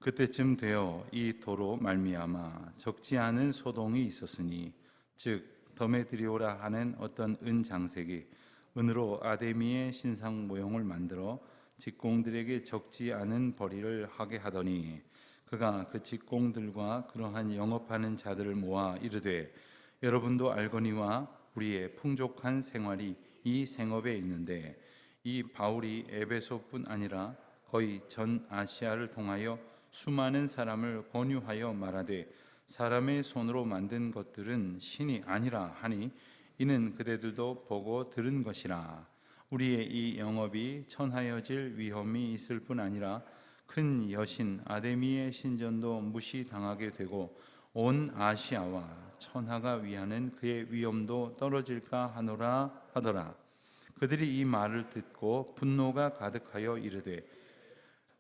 그때쯤 되어 이 도로 말미암아 적지 않은 소동이 있었으니 즉 더메드리오라 하는 어떤 은장색이 은으로 아데미의 신상 모형을 만들어 직공들에게 적지 않은 벌이를 하게 하더니 그가 그 직공들과 그러한 영업하는 자들을 모아 이르되 여러분도 알거니와 우리의 풍족한 생활이 이 생업에 있는데 이 바울이 에베소뿐 아니라 거의 전 아시아를 통하여 수많은 사람을 권유하여 말하되 사람의 손으로 만든 것들은 신이 아니라 하니 이는 그대들도 보고 들은 것이라. 우리의 이 영업이 천하여질 위험이 있을 뿐 아니라 큰 여신 아데미의 신전도 무시당하게 되고 온 아시아와 천하가 위하는 그의 위엄도 떨어질까 하노라 하더라. 그들이 이 말을 듣고 분노가 가득하여 이르되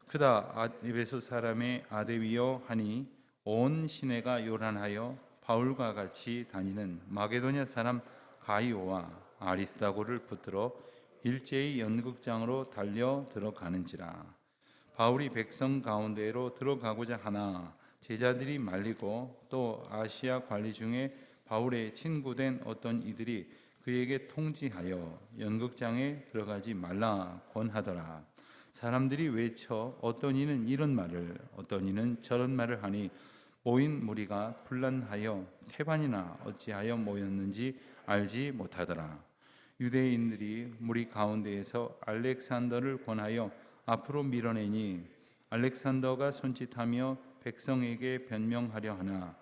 그다 에베소 사람의 아데위여 하니 온 시내가 요란하여 바울과 같이 다니는 마게도냐 사람 가이오와 아리스다고를 붙들어 일제히 연극장으로 달려 들어가는지라. 바울이 백성 가운데로 들어가고자 하나 제자들이 말리고 또 아시아 관리 중에 바울의 친구된 어떤 이들이 그에게 통지하여 연극장에 들어가지 말라 권하더라. 사람들이 외쳐 어떤 이는 이런 말을 어떤 이는 저런 말을 하니 모인 무리가 분란하여 태반이나 어찌하여 모였는지 알지 못하더라. 유대인들이 무리 가운데에서 알렉산더를 권하여 앞으로 밀어내니 알렉산더가 손짓하며 백성에게 변명하려 하나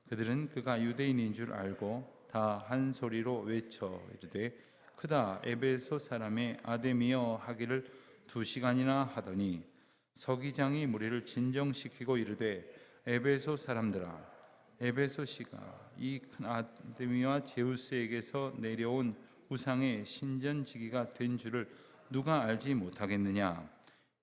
그들은 그가 유대인인 줄 알고 다 한 소리로 외쳐 이르되 크다 에베소 사람의 아데미여 하기를 2시간이나 하더니 서기장이 무리를 진정시키고 이르되 에베소 사람들아 에베소시가 이 큰 아데미와 제우스에게서 내려온 우상의 신전지기가 된 줄을 누가 알지 못하겠느냐.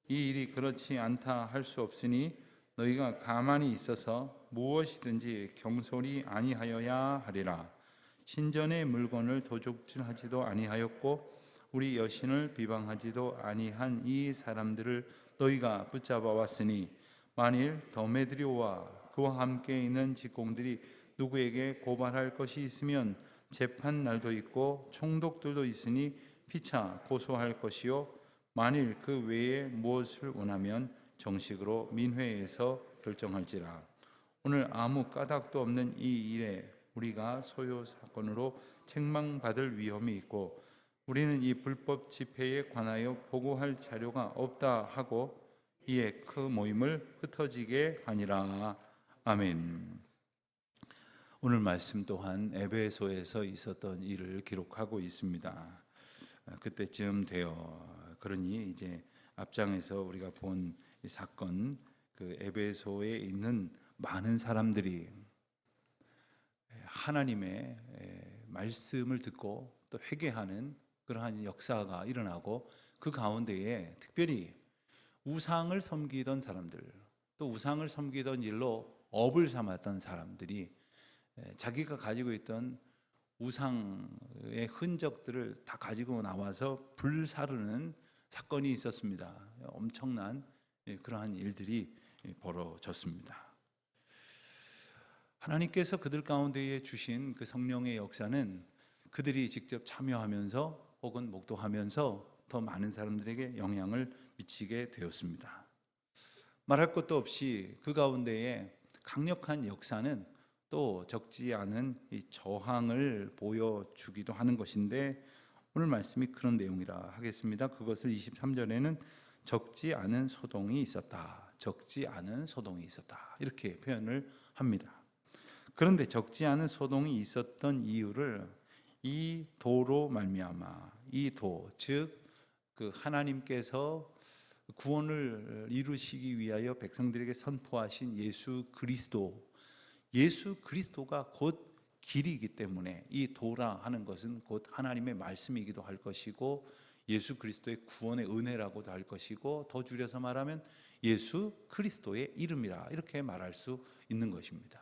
이 일이 그렇지 않다 할 수 없으니 너희가 가만히 있어서 무엇이든지 경솔히 아니하여야 하리라. 신전의 물건을 도둑질하지도 아니하였고 우리 여신을 비방하지도 아니한 이 사람들을 너희가 붙잡아 왔으니 만일 더메드리오와 그와 함께 있는 직공들이 누구에게 고발할 것이 있으면 재판 날도 있고 총독들도 있으니 피차 고소할 것이요 만일 그 외에 무엇을 원하면 정식으로 민회에서 결정할지라. 오늘 아무 까닭도 없는 이 일에 우리가 소요 사건으로 책망받을 위험이 있고 우리는 이 불법 집회에 관하여 보고할 자료가 없다 하고 이에 그 모임을 흩어지게 하니라. 아멘. 오늘 말씀 또한 에베소에서 있었던 일을 기록하고 있습니다. 그때쯤 되어 그러니 이제 앞장에서 우리가 본 이 사건 그 에베소에 있는 많은 사람들이 하나님의 말씀을 듣고 또 회개하는 그러한 역사가 일어나고 그 가운데에 특별히 우상을 섬기던 사람들 또 우상을 섬기던 일로 업을 삼았던 사람들이 자기가 가지고 있던 우상의 흔적들을 다 가지고 나와서 불사르는 사건이 있었습니다. 엄청난 그러한 일들이 벌어졌습니다. 하나님께서 그들 가운데에 주신 그 성령의 역사는 그들이 직접 참여하면서 혹은 목도하면서 더 많은 사람들에게 영향을 미치게 되었습니다. 말할 것도 없이 그 가운데에 강력한 역사는 또 적지 않은 이 저항을 보여주기도 하는 것인데 오늘 말씀이 그런 내용이라 하겠습니다. 그것을 23절에는 적지 않은 소동이 있었다. 적지 않은 소동이 있었다. 이렇게 표현을 합니다. 그런데 적지 않은 소동이 있었던 이유를 이 도로 말미암아 이 도, 즉 그 하나님께서 구원을 이루시기 위하여 백성들에게 선포하신 예수 그리스도가 곧 길이기 때문에 이 도라 하는 것은 곧 하나님의 말씀이기도 할 것이고 예수 그리스도의 구원의 은혜라고도 할 것이고 더 줄여서 말하면 예수 그리스도의 이름이라 이렇게 말할 수 있는 것입니다.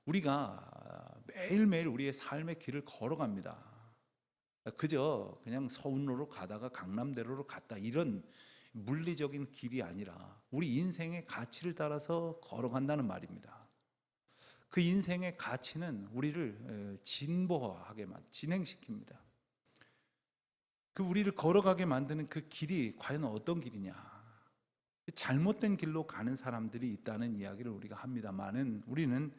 우리가 매일매일 우리의 삶의 길을 걸어갑니다. 그저 그냥 서운로로 가다가 강남대로로 갔다 이런 물리적인 길이 아니라 우리 인생의 가치를 따라서 걸어간다는 말입니다. 그 인생의 가치는 우리를 진보하게 진행시킵니다. 그 우리를 걸어가게 만드는 그 길이 과연 어떤 길이냐? 잘못된 길로 가는 사람들이 있다는 이야기를 우리가 합니다만은, 우리는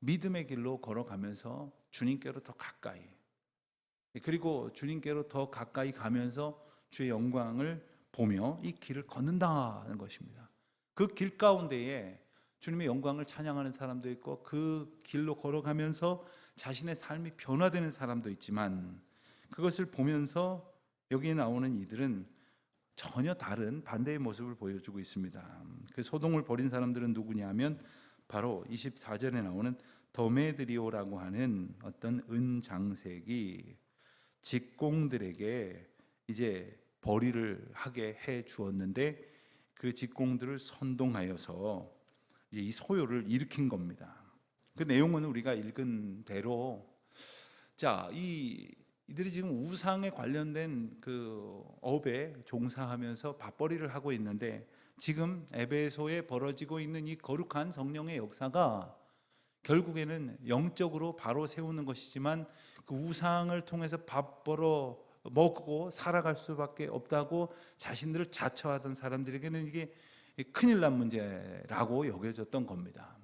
믿음의 길로 걸어가면서 주님께로 더 가까이, 그리고 주님께로 더 가까이 가면서 주의 영광을 보며 이 길을 걷는다는 것입니다. 그 길 가운데에 주님의 영광을 찬양하는 사람도 있고, 그 길로 걸어가면서 자신의 삶이 변화되는 사람도 있지만, 그것을 보면서 여기에 나오는 이들은 전혀 다른 반대의 모습을 보여주고 있습니다. 그 소동을 벌인 사람들은 누구냐면 바로 24절에 나오는 더메드리오라고 하는 어떤 은장색이 직공들에게 이제 벌이를 하게 해 주었는데, 그 직공들을 선동하여서 이제 이 소요를 일으킨 겁니다. 그 내용은 우리가 읽은 대로, 이들이 지금 우상에 관련된 그 업에 종사하면서 밥벌이를 하고 있는데, 지금 에베소에 벌어지고 있는 이 거룩한 성령의 역사가 결국에는 영적으로 바로 세우는 것이지만, 그 우상을 통해서 밥 벌어 먹고 살아갈 수밖에 없다고 자신들을 자처하던 사람들에게는 이게 큰일 난 문제라고 여겨졌던 겁니다.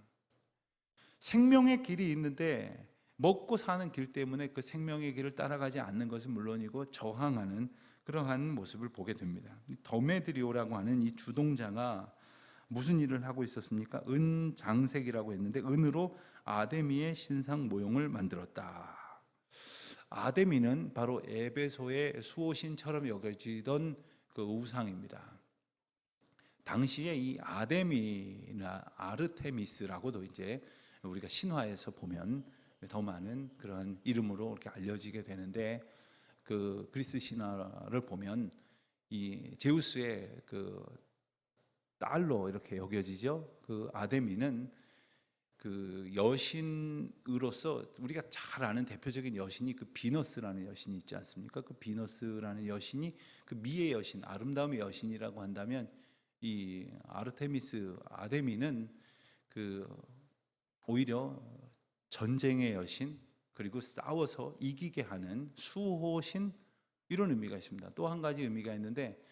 생명의 길이 있는데 먹고 사는 길 때문에 그 생명의 길을 따라가지 않는 것은 물론이고 저항하는 그러한 모습을 보게 됩니다. 더메드리오라고 하는 이 주동자가 무슨 일을 하고 있었습니까? 은장색이라고 했는데, 은으로 아데미의 신상 모형을 만들었다. 아데미는 바로 에베소의 수호신처럼 여겨지던 그 우상입니다. 당시에 이 아데미나 아르테미스라고도 이제 우리가 신화에서 보면 더 많은 그런 이름으로 이렇게 알려지게 되는데, 그 그리스 신화를 보면 이 제우스의 그 딸로 이렇게 여겨지죠. 그 아데미는 그 여신으로서 우리가 잘 아는 대표적인 여신이 그 비너스라는 여신이 있지 않습니까? 그 비너스라는 여신이 그 미의 여신, 아름다움의 여신이라고 한다면, 이 아르테미스, 아데미는 그 오히려 전쟁의 여신, 그리고 싸워서 이기게 하는 수호신, 이런 의미가 있습니다. 또 한 가지 의미가 있는데,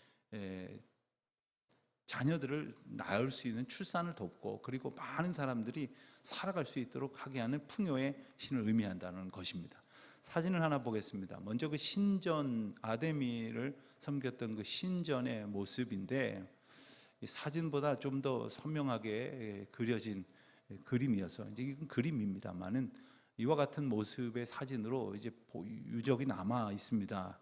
자녀들을 낳을 수 있는 출산을 돕고, 그리고 많은 사람들이 살아갈 수 있도록 하게 하는 풍요의 신을 의미한다는 것입니다. 사진을 하나 보겠습니다. 먼저 그 신전, 아데미를 섬겼던 그 신전의 모습인데, 이 사진보다 좀 더 선명하게 그려진 그림이어서 이제 이건 그림입니다만은, 이와 같은 모습의 사진으로 이제 유적이 남아 있습니다.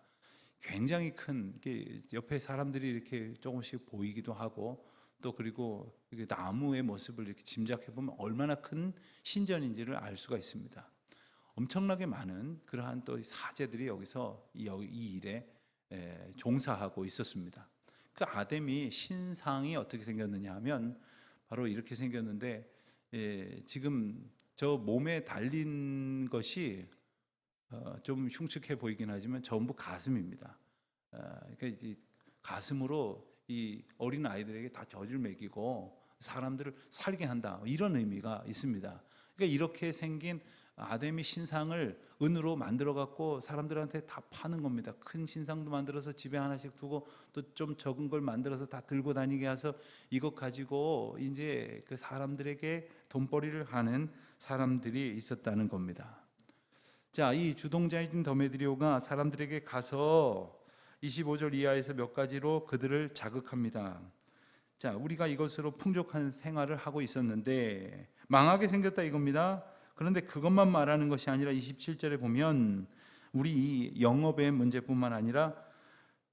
굉장히 큰, 이게 옆에 사람들이 이렇게 조금씩 보이기도 하고, 또 그리고 나무의 모습을 이렇게 짐작해 보면 얼마나 큰 신전인지를 알 수가 있습니다. 엄청나게 많은 그러한 또 사제들이 여기서 이 일에 종사하고 있었습니다. 그 아데미 신상이 어떻게 생겼느냐 하면 바로 이렇게 생겼는데, 지금 저 몸에 달린 것이 좀 흉측해 보이긴 하지만 전부 가슴입니다. 그러니까 이제 가슴으로 이 어린 아이들에게 다 젖을 먹이고 사람들을 살게 한다, 이런 의미가 있습니다. 그러니까 이렇게 생긴 아데미 신상을 은으로 만들어 갖고 사람들한테 다 파는 겁니다. 큰 신상도 만들어서 집에 하나씩 두고, 또 좀 적은 걸 만들어서 다 들고 다니게 해서 이것 가지고 이제 그 사람들에게 돈벌이를 하는 사람들이 있었다는 겁니다. 자, 이 주동자이신 더메드리오가 사람들에게 가서 25절 이하에서 몇 가지로 그들을 자극합니다. 자, 우리가 이것으로 풍족한 생활을 하고 있었는데 망하게 생겼다 이겁니다. 그런데 그것만 말하는 것이 아니라 27절에 보면 우리 이 영업의 문제뿐만 아니라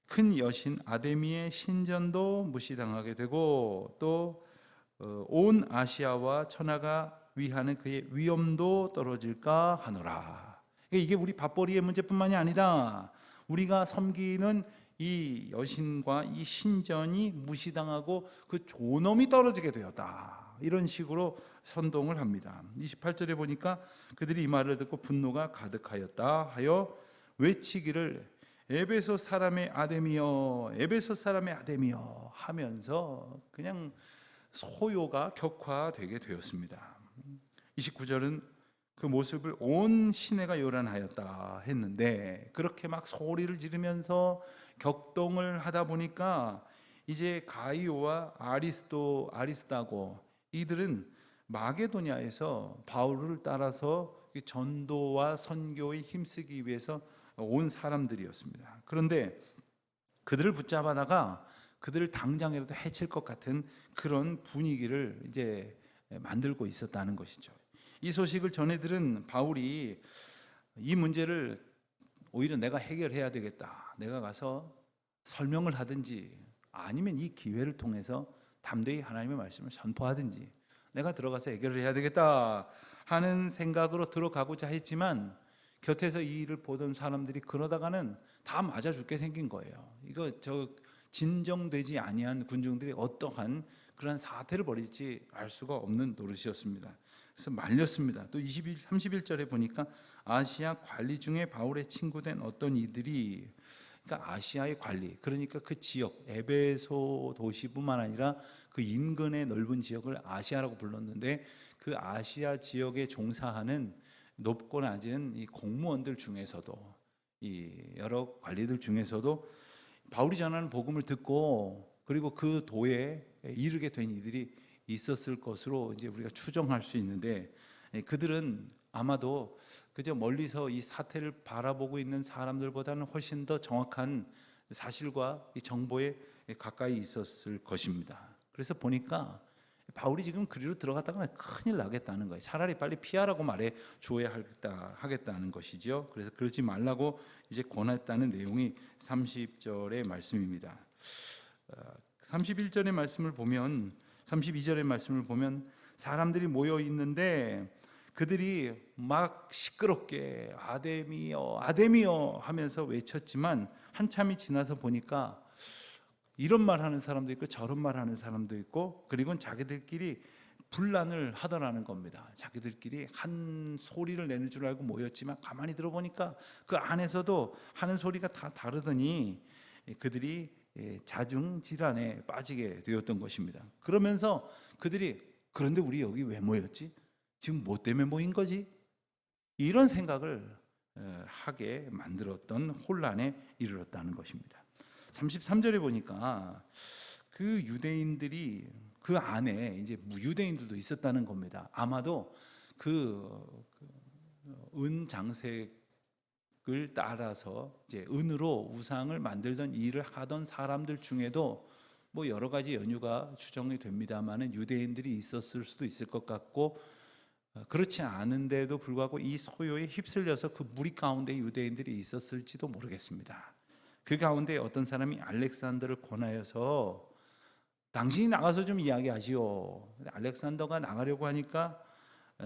큰 여신 아데미의 신전도 무시당하게 되고, 또 온 아시아와 천하가 위하는 그의 위엄도 떨어질까 하노라. 이게 우리 밥벌이의 문제뿐만이 아니다. 우리가 섬기는 이 여신과 이 신전이 무시당하고 그 존엄이 떨어지게 되었다, 이런 식으로 선동을 합니다. 28절에 보니까 그들이 이 말을 듣고 분노가 가득하였다 하여 외치기를 에베소 사람의 아데미여, 에베소 사람의 아데미여 하면서 그냥 소요가 격화되게 되었습니다. 29절은 그 모습을 온 시내가 요란하였다 했는데, 그렇게 막 소리를 지르면서 격동을 하다 보니까 이제 가이오와 아리스다고 이들은 마게도냐에서 바울을 따라서 전도와 선교에 힘쓰기 위해서 온 사람들이었습니다. 그런데 그들을 붙잡아다가 그들을 당장이라도 해칠 것 같은 그런 분위기를 이제 만들고 있었다는 것이죠. 이 소식을 전해 들은 바울이 이 문제를 오히려 내가 해결해야 되겠다, 내가 가서 설명을 하든지 아니면 이 기회를 통해서 담대히 하나님의 말씀을 선포하든지 내가 들어가서 해결을 해야 되겠다 하는 생각으로 들어가고자 했지만, 곁에서 이 일을 보던 사람들이 그러다가는 다 맞아 죽게 생긴 거예요. 이거 진정되지 아니한 군중들이 어떠한 그런 사태를 벌일지 알 수가 없는 노릇이었습니다. 그래서 말렸습니다. 또 31절에 보니까 아시아 관리 중에 바울의 친구된 어떤 이들이, 그러니까 아시아의 관리, 그러니까 그 지역 에베소 도시뿐만 아니라 그 인근의 넓은 지역을 아시아라고 불렀는데, 그 아시아 지역에 종사하는 높고 낮은 이 공무원들 중에서도, 이 여러 관리들 중에서도 바울이 전하는 복음을 듣고 그리고 그 도에 이르게 된 이들이 있었을 것으로 이제 우리가 추정할 수 있는데, 그들은 아마도 그저 멀리서 이 사태를 바라보고 있는 사람들보다는 훨씬 더 정확한 사실과 이 정보에 가까이 있었을 것입니다. 그래서 보니까 바울이 지금 그리로 들어갔다가 큰일 나겠다는 거예요. 차라리 빨리 피하라고 말해 주어야 하겠다는 것이죠. 그래서 그러지 말라고 이제 권했다는 내용이 30절의 말씀입니다. 31절의 말씀을 보면, 32절의 말씀을 보면 사람들이 모여 있는데 그들이 막 시끄럽게 아데미여 아데미여 하면서 외쳤지만, 한참이 지나서 보니까 이런 말 하는 사람도 있고 저런 말 하는 사람도 있고, 그리고 자기들끼리 분란을 하더라는 겁니다. 자기들끼리 한 소리를 내는 줄 알고 모였지만 가만히 들어보니까 그 안에서도 하는 소리가 다 다르더니 그들이 자중질환에 빠지게 되었던 것입니다. 그러면서 그들이, 그런데 우리 여기 왜 모였지? 지금 뭐 때문에 모인 거지? 이런 생각을 하게 만들었던 혼란에 이르렀다는 것입니다. 33절에 보니까 그 유대인들이 그 안에 이제 유대인들도 있었다는 겁니다. 아마도 은 장색을 따라서 이제 은으로 우상을 만들던 일을 하던 사람들 중에도 뭐 여러 가지 연유가 추정이 됩니다만은 유대인들이 있었을 수도 있을 것 같고, 그렇지 않은데도 불구하고 이 소요에 휩쓸려서 그 무리 가운데 유대인들이 있었을지도 모르겠습니다. 그 가운데 어떤 사람이 알렉산더를 권하여서 당신이 나가서 좀 이야기하시오. 알렉산더가 나가려고 하니까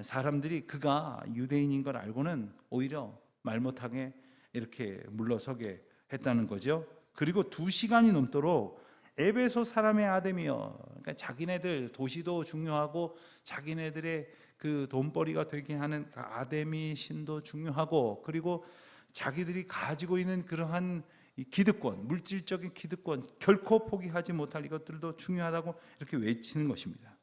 사람들이 그가 유대인인 걸 알고는 오히려 말 못하게 이렇게 물러서게 했다는 거죠. 그리고 2시간이 넘도록 에베소 사람의 아데미여, 그러니까 자기네들 도시도 중요하고 자기네들의 그 돈벌이가 되게 하는 그 아데미 신도 중요하고, 그리고 자기들이 가지고 있는 그러한 이 기득권, 물질적인 기득권 결코 포기하지 못할 이것들도 중요하다고 이렇게 외치는 것입니다.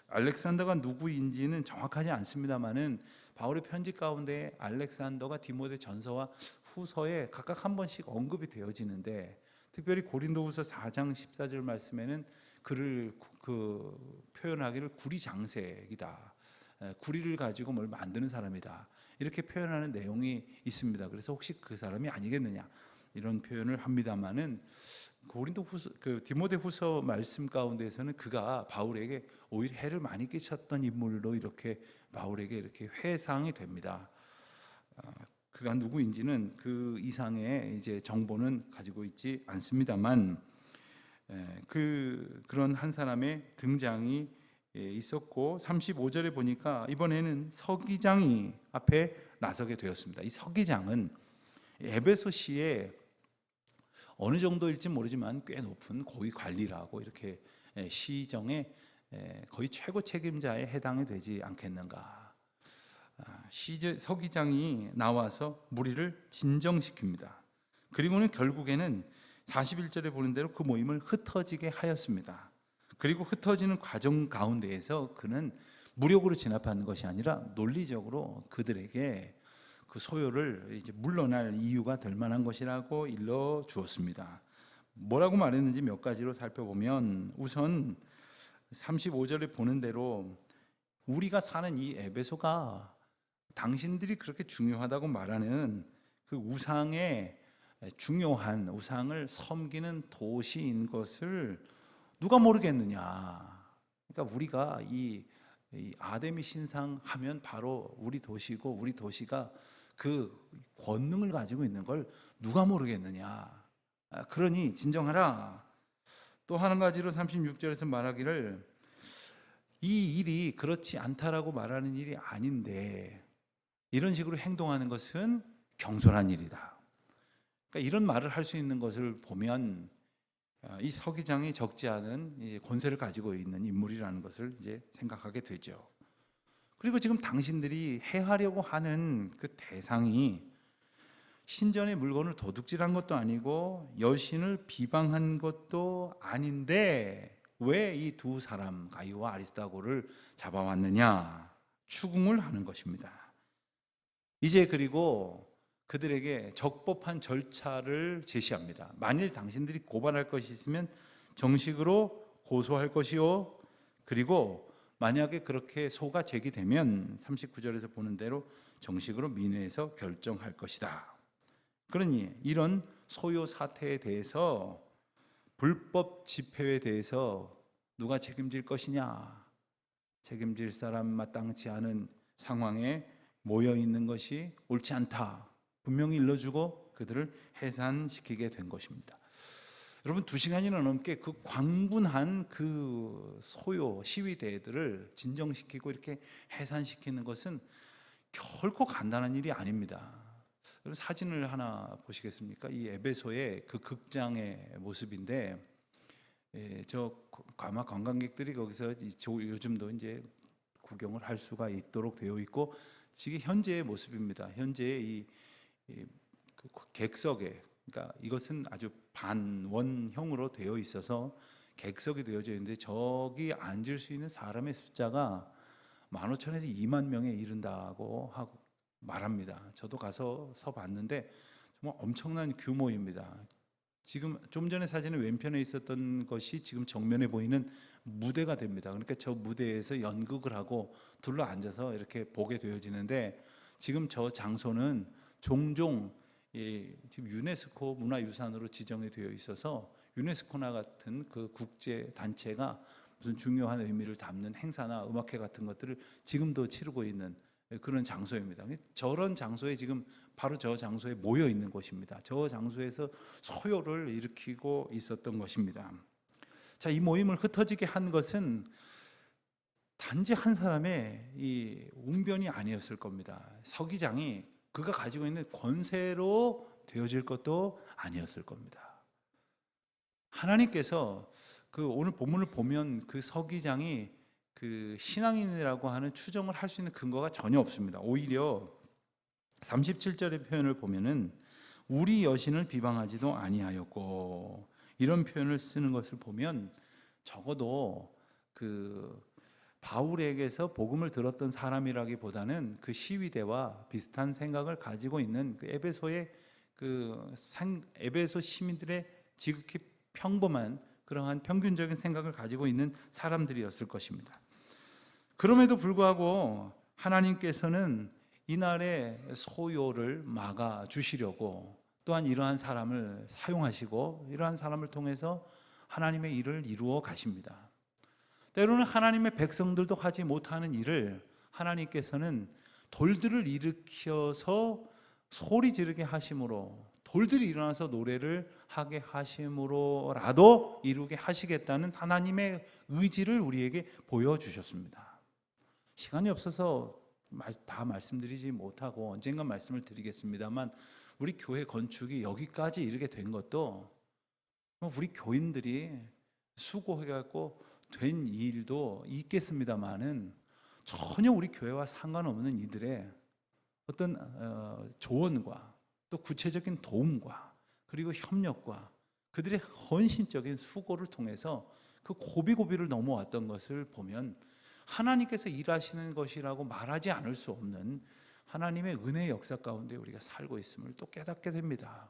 알렉산더가 누구인지는 정확하지 않습니다만은 바울의 편지 가운데 알렉산더가 디모데 전서와 후서에 각각 한 번씩 언급이 되어지는데, 특별히 고린도후서 4장 14절 말씀에는 그를 표현하기를 구리장색이다, 구리를 가지고 뭘 만드는 사람이다, 이렇게 표현하는 내용이 있습니다. 그래서 혹시 그 사람이 아니겠느냐 이런 표현을 합니다만은, 고린도후서 디모데후서 말씀 가운데에서는 그가 바울에게 오히려 해를 많이 끼쳤던 인물로 이렇게 바울에게 이렇게 회상이 됩니다. 그가 누구인지는 그 이상의 이제 정보는 가지고 있지 않습니다만, 그런 한 사람의 등장이 있었고, 35절에 보니까 이번에는 서기장이 앞에 나서게 되었습니다. 이 서기장은 에베소시에 어느 정도일지 모르지만 꽤 높은 고위 관리라고 이렇게 시정에 거의 최고 책임자에 해당이 되지 않겠는가. 서기장이 나와서 무리를 진정시킵니다. 그리고는 결국에는 41절에 보는 대로 그 모임을 흩어지게 하였습니다. 그리고 흩어지는 과정 가운데에서 그는 무력으로 진압하는 것이 아니라 논리적으로 그들에게 그 소요를 이제 물러날 이유가 될 만한 것이라고 일러 주었습니다. 뭐라고 말했는지 몇 가지로 살펴보면, 우선 35절에 보는 대로 우리가 사는 이 에베소가 당신들이 그렇게 중요하다고 말하는 그 우상의 중요한 우상을 섬기는 도시인 것을 누가 모르겠느냐. 그러니까 우리가 이 아데미 신상 하면 바로 우리 도시고, 우리 도시가 그 권능을 가지고 있는 걸 누가 모르겠느냐. 그러니 진정하라. 또 한 가지로 36절에서 말하기를, 이 일이 그렇지 않다라고 말하는 일이 아닌데 이런 식으로 행동하는 것은 경솔한 일이다. 그러니까 이런 말을 할 수 있는 것을 보면 이 서기장이 적지 않은 권세를 가지고 있는 인물이라는 것을 이제 생각하게 되죠. 그리고 지금 당신들이 해하려고 하는 그 대상이 신전의 물건을 도둑질한 것도 아니고 여신을 비방한 것도 아닌데 왜 이 두 사람 가이오와 아리스다고를 잡아왔느냐? 추궁을 하는 것입니다. 이제 그리고 그들에게 적법한 절차를 제시합니다. 만일 당신들이 고발할 것이 있으면 정식으로 고소할 것이요, 그리고 만약에 그렇게 소가 제기되면 39절에서 보는 대로 정식으로 민회에서 결정할 것이다. 그러니 이런 소요 사태에 대해서, 불법 집회에 대해서 누가 책임질 것이냐, 책임질 사람 마땅치 않은 상황에 모여 있는 것이 옳지 않다, 분명히 일러주고 그들을 해산시키게 된 것입니다. 여러분, 2시간이나 넘게 그 광분한 그 소요 시위대들을 진정시키고 이렇게 해산시키는 것은 결코 간단한 일이 아닙니다. 여러분, 사진을 하나 보시겠습니까? 이 에베소의 그 극장의 모습인데, 아마 관광객들이 거기서 요즘도 이제 구경을 할 수가 있도록 되어 있고, 지금 현재의 모습입니다. 현재의 그 객석에, 그러니까 이것은 아주 반원형으로 되어 있어서 객석이 되어져 있는데, 저기 앉을 수 있는 사람의 숫자가 15,000에서 2만 명에 이른다고 하고 말합니다. 저도 가서 서 봤는데 정말 엄청난 규모입니다. 지금 좀 전에 사진의 왼편에 있었던 것이 지금 정면에 보이는 무대가 됩니다. 그러니까 저 무대에서 연극을 하고 둘러 앉아서 이렇게 보게 되어지는데, 지금 저 장소는 종종 지금 유네스코 문화유산으로 지정이 되어 있어서 유네스코나 같은 그 국제 단체가 무슨 중요한 의미를 담는 행사나 음악회 같은 것들을 지금도 치르고 있는 그런 장소입니다. 저런 장소에 지금 바로 저 장소에 모여 있는 곳입니다. 저 장소에서 소요를 일으키고 있었던 것입니다. 자, 이 모임을 흩어지게 한 것은 단지 한 사람의 이 웅변이 아니었을 겁니다. 서기장이 그가 가지고 있는 권세로 되어질 것도 아니었을 겁니다. 하나님께서 그 오늘 본문을 보면 그 서기장이 그 신앙인이라고 하는 추정을 할 수 있는 근거가 전혀 없습니다. 오히려 37절의 표현을 보면은 우리 여신을 비방하지도 아니하였고, 이런 표현을 쓰는 것을 보면 적어도 그 바울에게서 복음을 들었던 사람이라기보다는 그 시위대와 비슷한 생각을 가지고 있는 그 에베소의 에베소 시민들의 지극히 평범한 그러한 평균적인 생각을 가지고 있는 사람들이었을 것입니다. 그럼에도 불구하고 하나님께서는 이날의 소요를 막아 주시려고 또한 이러한 사람을 사용하시고 이러한 사람을 통해서 하나님의 일을 이루어 가십니다. 때로는 하나님의 백성들도 하지 못하는 일을 하나님께서는 돌들을 일으켜서 소리 지르게 하심으로, 돌들이 일어나서 노래를 하게 하심으로라도 이루게 하시겠다는 하나님의 의지를 우리에게 보여주셨습니다. 시간이 없어서 다 말씀드리지 못하고 언젠간 말씀을 드리겠습니다만, 우리 교회 건축이 여기까지 이르게 된 것도 우리 교인들이 수고해갖고 된 일도 있겠습니다만은, 전혀 우리 교회와 상관없는 이들의 어떤 조언과 또 구체적인 도움과 그리고 협력과 그들의 헌신적인 수고를 통해서 그 고비고비를 넘어왔던 것을 보면 하나님께서 일하시는 것이라고 말하지 않을 수 없는 하나님의 은혜의 역사 가운데 우리가 살고 있음을 또 깨닫게 됩니다.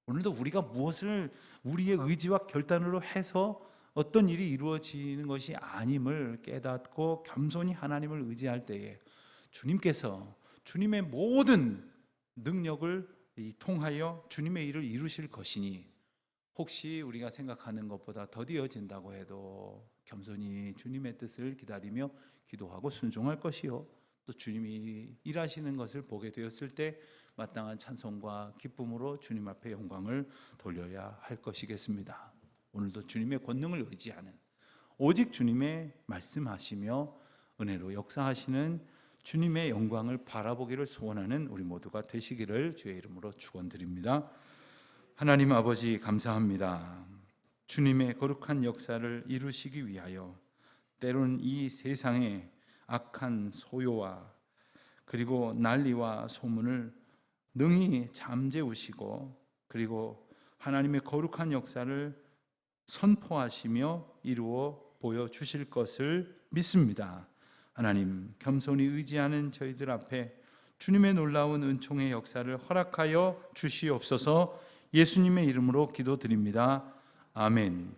오늘도 우리가 무엇을 우리의 의지와 결단으로 해서 어떤 일이 이루어지는 것이 아님을 깨닫고 겸손히 하나님을 의지할 때에 주님께서 주님의 모든 능력을 통하여 주님의 일을 이루실 것이니, 혹시 우리가 생각하는 것보다 더디어진다고 해도 겸손히 주님의 뜻을 기다리며 기도하고 순종할 것이요, 또 주님이 일하시는 것을 보게 되었을 때 마땅한 찬송과 기쁨으로 주님 앞에 영광을 돌려야 할 것이겠습니다. 오늘도 주님의 권능을 의지하는, 오직 주님의 말씀하시며 은혜로 역사하시는 주님의 영광을 바라보기를 소원하는 우리 모두가 되시기를 주의 이름으로 축원드립니다. 하나님 아버지, 감사합니다. 주님의 거룩한 역사를 이루시기 위하여 때로는 이 세상의 악한 소요와 그리고 난리와 소문을 능히 잠재우시고, 그리고 하나님의 거룩한 역사를 선포하시며 이루어 보여주실 것을 믿습니다. 하나님, 겸손히 의지하는 저희들 앞에 주님의 놀라운 은총의 역사를 허락하여 주시옵소서. 예수님의 이름으로 기도드립니다. 아멘.